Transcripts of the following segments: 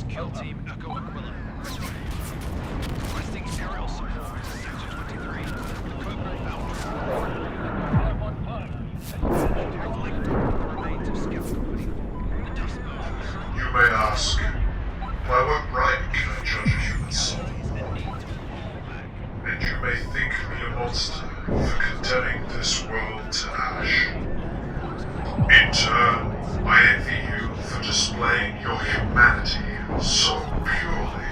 Kill Team Echo Aquila. Requesting aerial support. Sector 23. Cobra Tackling the remains of Scout Company. Dust motions. You may ask, by what right can I judge a human soul? And you may think me a monster for condemning this world to ash. In turn, I envy you for displaying your humanity so purely.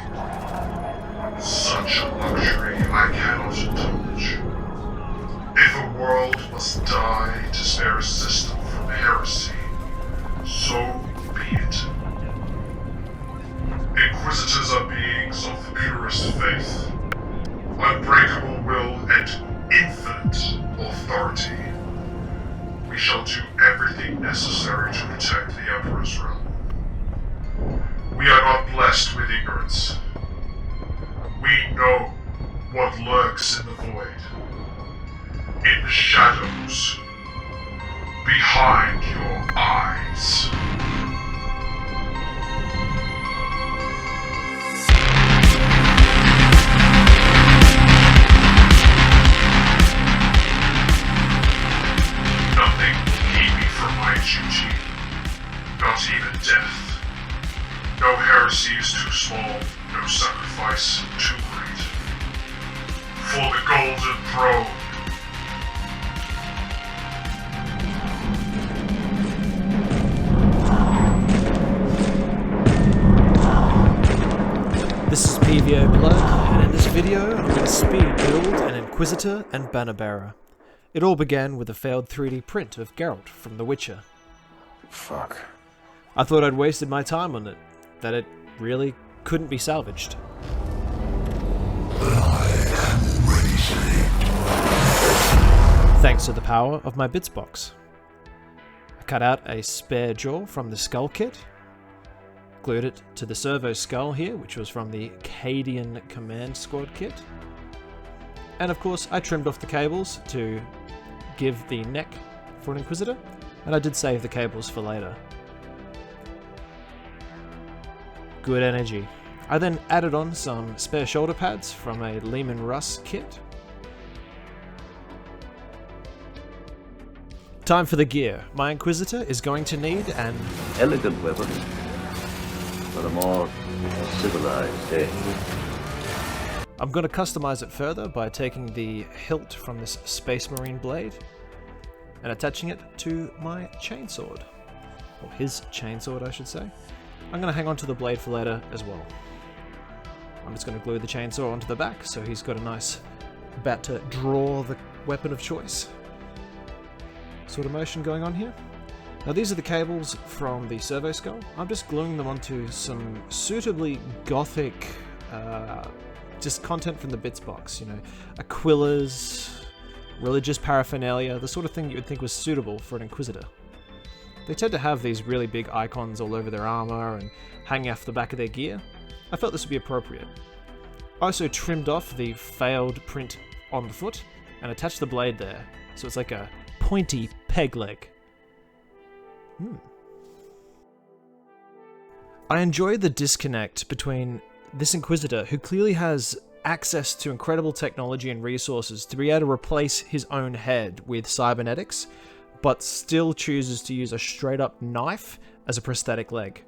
Such a luxury I cannot indulge. If a world must die to spare a system from heresy, so be it. Inquisitors are beings of the purest faith, unbreakable will, and infinite authority. We shall do everything necessary to protect the Emperor's realm. We are not blessed with ignorance. We know what lurks in the void, in the shadows, behind your eyes. Nothing will keep me from my duty, not even death. No heresy is too small, no sacrifice too great. For the Golden Throne. This is PVO Blood, and in this video I'm going to speed build an Inquisitor and Banner Bearer. It all began with a failed 3D print of Geralt from The Witcher. Fuck. I thought I'd wasted my time on it, that it really couldn't be salvaged. Thanks to the power of my bits box. I cut out a spare jaw from the skull kit, glued it to the servo skull here, which was from the Cadian Command Squad kit, and of course I trimmed off the cables to give the neck for an Inquisitor, and I did save the cables for later. Good energy. I then added on some spare shoulder pads from a Lehman Russ kit. Time for the gear. My Inquisitor is going to need an elegant weapon, but a more civilized age. I'm going to customize it further by taking the hilt from this Space Marine blade and attaching it to my chainsword. Or his chainsword, I should say. I'm going to hang on to the blade for later as well. I'm just going to glue the chainsaw onto the back so he's got a nice, about to draw the weapon of choice sort of motion going on here. Now these are the cables from the servo skull. I'm just gluing them onto some suitably gothic just content from the bits box, you know, Aquila's, religious paraphernalia, the sort of thing you would think was suitable for an Inquisitor. They tend to have these really big icons all over their armor and hanging off the back of their gear. I felt this would be appropriate. I also trimmed off the failed print on the foot and attached the blade there, so it's like a pointy peg leg. I enjoy the disconnect between this Inquisitor, who clearly has access to incredible technology and resources to be able to replace his own head with cybernetics, but still chooses to use a straight up knife as a prosthetic leg.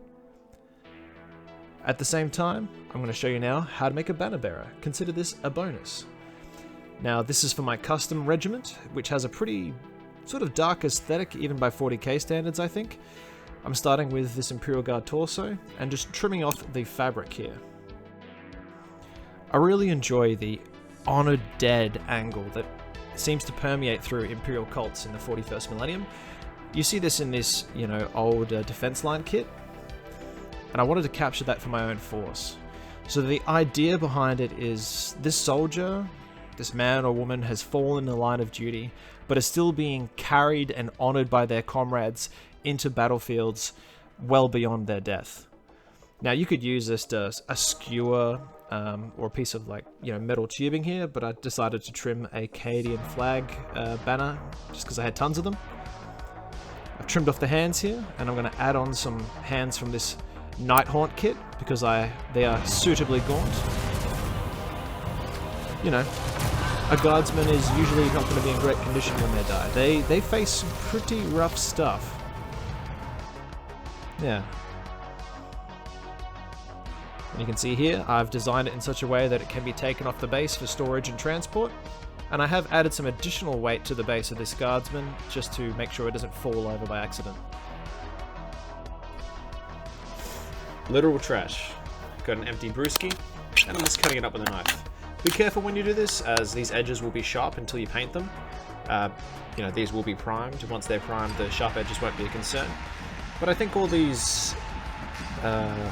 At the same time, I'm going to show you now how to make a banner bearer. Consider this a bonus. Now this is for my custom regiment, which has a pretty sort of dark aesthetic, even by 40k standards I think. I'm starting with this Imperial Guard torso and just trimming off the fabric here. I really enjoy the honored dead angle that seems to permeate through Imperial cults in the 41st millennium. You see this in this, you know, old defense line kit, and I wanted to capture that for my own force. So the idea behind it is this soldier, this man or woman, has fallen in the line of duty, but is still being carried and honored by their comrades into battlefields well beyond their death. Now you could use this as a skewer or a piece of, like, you know, metal tubing here, but I decided to trim a Cadian flag banner just because I had tons of them. I've trimmed off the hands here, and I'm going to add on some hands from this Nighthaunt kit, because they are suitably gaunt. You know, a guardsman is usually not going to be in great condition when they die. They face some pretty rough stuff. Yeah. And you can see here, I've designed it in such a way that it can be taken off the base for storage and transport. And I have added some additional weight to the base of this guardsman, just to make sure it doesn't fall over by accident. Literal trash. Got an empty brewski, and I'm just cutting it up with a knife. Be careful when you do this, as these edges will be sharp until you paint them. You know, these will be primed. Once they're primed, the sharp edges won't be a concern. But I think all these... the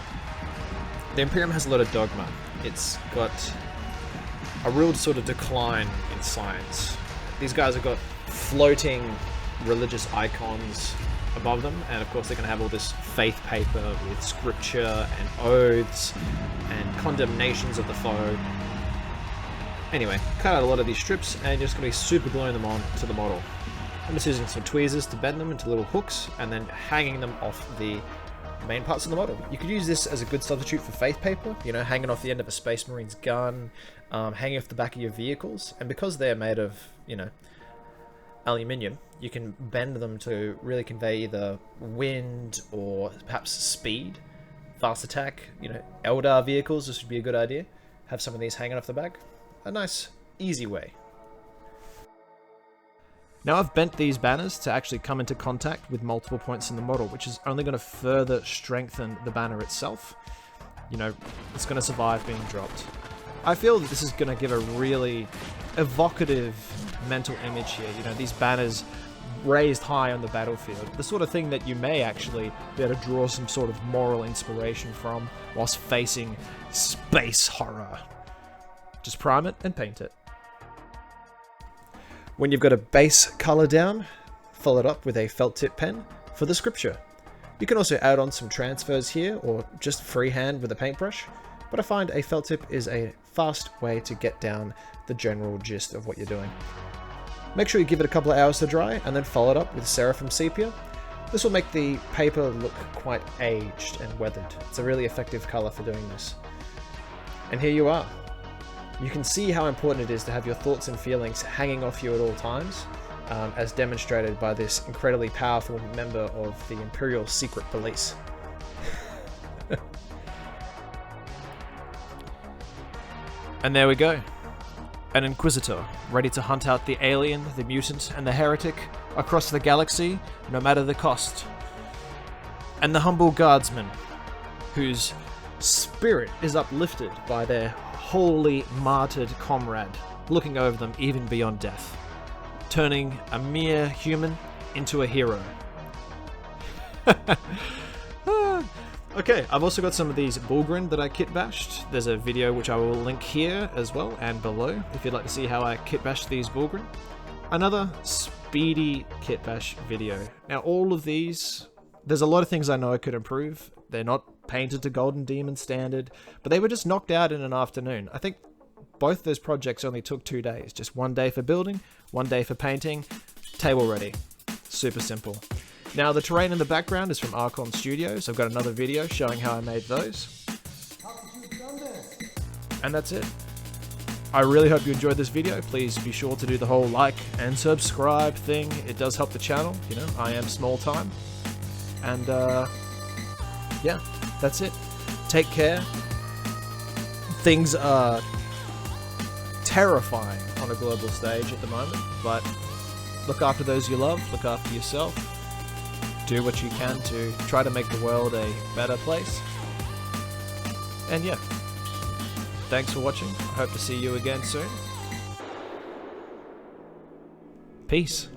Imperium has a lot of dogma. It's got a real sort of decline in science. These guys have got floating religious icons above them, and of course they're going to have all this faith paper with scripture and oaths and condemnations of the foe. Anyway, cut out a lot of these strips and you're just going to be super gluing them on to the model. I'm just using some tweezers to bend them into little hooks and then hanging them off the main parts of the model. You could use this as a good substitute for faith paper, you know, hanging off the end of a Space Marine's gun, hanging off the back of your vehicles, and because they're made of, you know, aluminium, you can bend them to really convey either wind or perhaps speed, fast attack. You know, Eldar vehicles, this would be a good idea. Have some of these hanging off the back. A nice, easy way. Now I've bent these banners to actually come into contact with multiple points in the model, which is only going to further strengthen the banner itself. You know, it's going to survive being dropped. I feel that this is going to give a really evocative mental image here. You know, these banners raised high on the battlefield. The sort of thing that you may actually be able to draw some sort of moral inspiration from whilst facing space horror. Just prime it and paint it. When you've got a base color down, follow it up with a felt tip pen for the scripture. You can also add on some transfers here or just freehand with a paintbrush, but I find a felt tip is a fast way to get down the general gist of what you're doing. Make sure you give it a couple of hours to dry and then follow it up with Seraphim Sepia. This will make the paper look quite aged and weathered. It's a really effective color for doing this. And here you are. You can see how important it is to have your thoughts and feelings hanging off you at all times, as demonstrated by this incredibly powerful member of the Imperial Secret Police. And there we go. An Inquisitor, ready to hunt out the alien, the mutant, and the heretic across the galaxy, no matter the cost. And the humble guardsman, whose spirit is uplifted by their wholly martyred comrade, looking over them even beyond death, turning a mere human into a hero. Okay, I've also got some of these Bullgryn that I kit bashed. There's a video which I will link here as well and below if you'd like to see how I kit bashed these Bullgryn. Another speedy kit bash video. Now all of these, there's a lot of things I know I could improve. They're not painted to Golden Demon standard, but they were just knocked out in an afternoon. I think both those projects only took 2 days. Just 1 day for building, 1 day for painting, table ready. Super simple. Now the terrain in the background is from Archon Studios. I've got another video showing how I made those. How could you have done this? And that's it. I really hope you enjoyed this video. Please be sure to do the whole like and subscribe thing. It does help the channel. You know, I am small time. And yeah, that's it. Take care. Things are terrifying on a global stage at the moment, but look after those you love, look after yourself. Do what you can to try to make the world a better place. And yeah, thanks for watching. I hope to see you again soon. Peace.